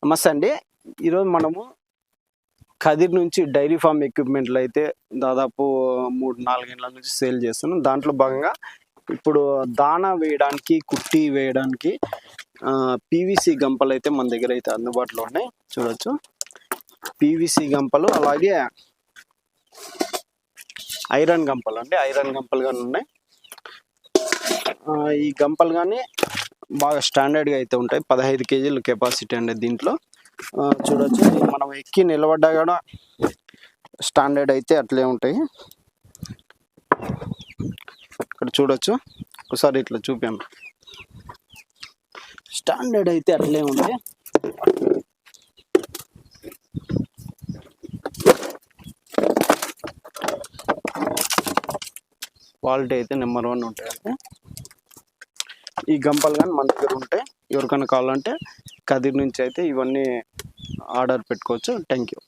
నమస్తే అండి. ఈరోజు మనము కదిర్ నుంచి డైరీ ఫామ్ ఎక్విప్మెంట్లు అయితే దాదాపు 3-4 ఏళ్ల నుంచి సేల్ చేస్తున్నాం. దాంట్లో భాగంగా ఇప్పుడు దానా వేయడానికి, కుట్టి వేయడానికి పీవీసీ గంపలు అయితే మన దగ్గర అయితే అందుబాటులో ఉన్నాయి. చూడొచ్చు, పీవీసీ గంపలు, అలాగే ఐరన్ గంపలు అండి, ఐరన్ గంపలు కానీ ఉన్నాయి. ఈ గంపలు కానీ బాగా స్టాండర్డ్గా అయితే ఉంటాయి. 15 కేజీలు కెపాసిటీ అండి దీంట్లో. చూడొచ్చు, మనం ఎక్కి నిలబడ్డా కూడా స్టాండర్డ్ అయితే అట్లే ఉంటాయి. ఇక్కడ చూడొచ్చు, ఒకసారి ఇట్లా చూపాము, స్టాండర్డ్ అయితే అట్లే ఉంటాయి. క్వాలిటీ అయితే నెంబర్ 1 ఉంటాయి. ఈ గంపలు కానీ మన దగ్గర ఉంటాయి. ఎవరికైనా కావాలంటే కదిర్ నుంచి అయితే ఇవన్నీ ఆర్డర్ పెట్టుకోవచ్చు. Thank you.